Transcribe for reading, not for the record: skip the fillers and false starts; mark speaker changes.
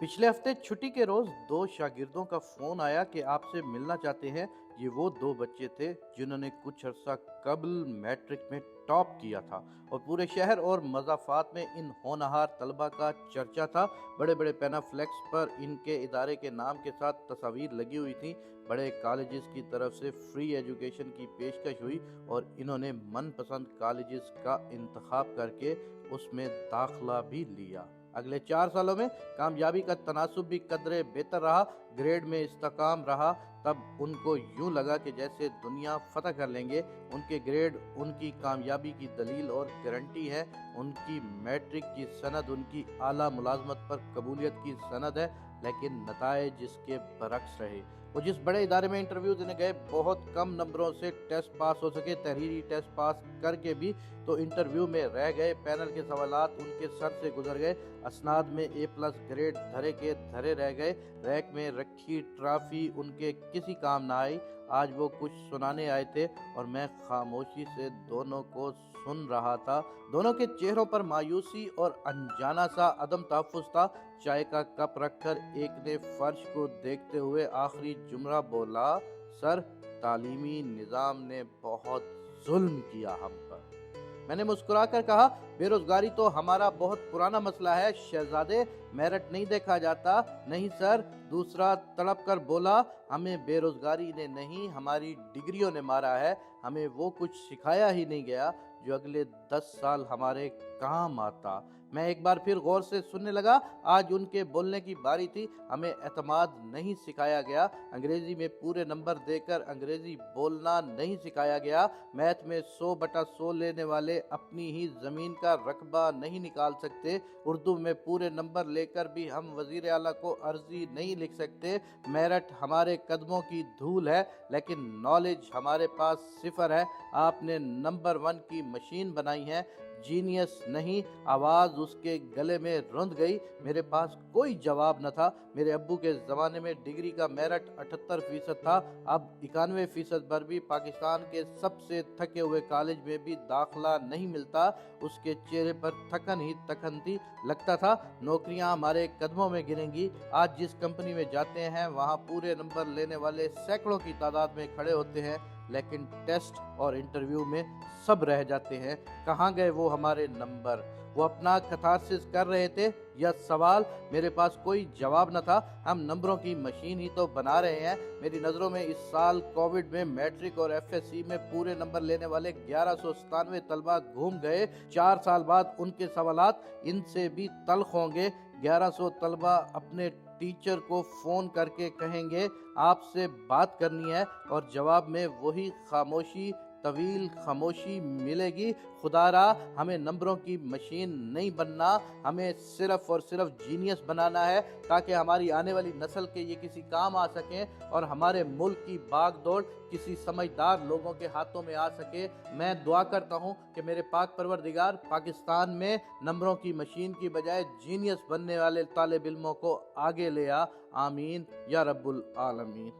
Speaker 1: पिछले हफ्ते छुट्टी के रोज दो शागिर्दों का फोन आया कि आपसे मिलना चाहते हैं। ये वो दो बच्चे थे जिन्होंने कुछ अरसा कबल मैट्रिक में टॉप किया था और पूरे शहर और मज़ाफ़ात में इन होनहार तलबा का चर्चा था। बड़े बड़े पैनाफ्लेक्स पर इनके इदारे के नाम के साथ तस्वीर लगी हुई थी। बड़े कॉलेजेस की तरफ से फ्री एजुकेशन की पेशकश हुई और इन्होंने मनपसंद कॉलेजेस का इंतखाब करके उसमें दाखला भी लिया। अगले 4 सालों में कामयाबी का तनासुब भी कदरे बेहतर रहा, ग्रेड में इस्तेकाम रहा। तब उनको यूं लगा कि जैसे दुनिया फतह कर लेंगे। उनके ग्रेड उनकी कामयाबी की दलील और गारंटी है। उनकी मैट्रिक की सनद उनकी आला मुलाजमत पर कबूलियत की सनद है, लेकिन नताइज इसके बरक्स रहे। वो जिस बड़े इदारे में इंटरव्यू देने गए, बहुत कम नंबरों से टेस्ट पास हो सके। तहरीरी टेस्ट पास करके भी तो इंटरव्यू में रह गए। पैनल के सवालात उनके सर से गुजर गए। असनाद में A+ ग्रेड धरे के धरे रह गए। रैक में रखी ट्रॉफी उनके किसी काम ना आई। आज वो कुछ सुनाने आए थे और मैं खामोशी से दोनों को सुन रहा था। दोनों के चेहरों पर मायूसी और अनजाना सा अदम तहफ़्फ़ुज़ था। चाय का कप रखकर एक ने फर्श को देखते हुए आखिरी जुमला बोला, सर, तालीमी निज़ाम ने बहुत जुल्म किया हम पर। मैंने मुस्कुराकर कहा, बेरोजगारी तो हमारा बहुत पुराना मसला है शहजादे, मेरिट नहीं देखा जाता। नहीं सर, दूसरा तड़प कर बोला, हमें बेरोजगारी ने नहीं, हमारी डिग्रियों ने मारा है। हमें वो कुछ सिखाया ही नहीं गया जो अगले 10 साल हमारे काम आता। मैं एक बार फिर गौर से सुनने लगा। आज उनके बोलने की बारी थी। हमें एतमाद नहीं सिखाया गया, अंग्रेजी में पूरे नंबर देकर अंग्रेजी बोलना नहीं सिखाया गया। मैथ में 100/100 लेने वाले अपनी ही जमीन का रकबा नहीं निकाल सकते। उर्दू में पूरे नंबर लेकर भी हम वजीर आला को अर्जी नहीं लिख सकते। मेरिट हमारे कदमों की धूल है, लेकिन नॉलेज हमारे पास सिफर है। आपने नंबर 1 की मशीन बनाई है, जीनियस नहीं। आवाज उसके गले में रुंध गई। मेरे पास कोई जवाब न था। मेरे अब्बू के ज़माने में डिग्री का मेरिट 78% था, अब 91% पर भी पाकिस्तान के सबसे थके हुए कॉलेज में भी दाखला नहीं मिलता। उसके चेहरे पर थकन ही थकन थी। लगता था नौकरियां हमारे कदमों में गिरेंगी। आज जिस कंपनी में जाते हैं वहां पूरे नंबर लेने वाले सैकड़ों की तादाद में खड़े होते हैं, लेकिन टेस्ट और इंटरव्यू में सब रह जाते हैं। कहाँ गए वो हमारे नंबर? वो अपना कथारसिस कर रहे थे या सवाल? मेरे पास कोई जवाब न था। हम नंबरों की मशीन ही तो बना रहे हैं। मेरी नज़रों में इस साल कोविड में मैट्रिक और FSC में पूरे नंबर लेने वाले 1197 तलबा घूम गए। 4 साल बाद उनके सवालात इनसे भी तल्ख होंगे। 1100 तलबा अपने टीचर को फोन करके कहेंगे आपसे बात करनी है, और जवाब में वही खामोशी, तवील खामोशी मिलेगी। खुदारा, हमें नंबरों की मशीन नहीं बनना, हमें सिर्फ और सिर्फ जीनियस बनाना है, ताकि हमारी आने वाली नस्ल के ये किसी काम आ सकें और हमारे मुल्क की भाग दौड़ किसी समझदार लोगों के हाथों में आ सके। मैं दुआ करता हूँ कि मेरे पाक परवरदिगार पाकिस्तान में नंबरों की मशीन की बजाय जीनियस बनने वाले तालिब इल्मों को आगे ले आ। आमीन या रब्बुल आलमीन।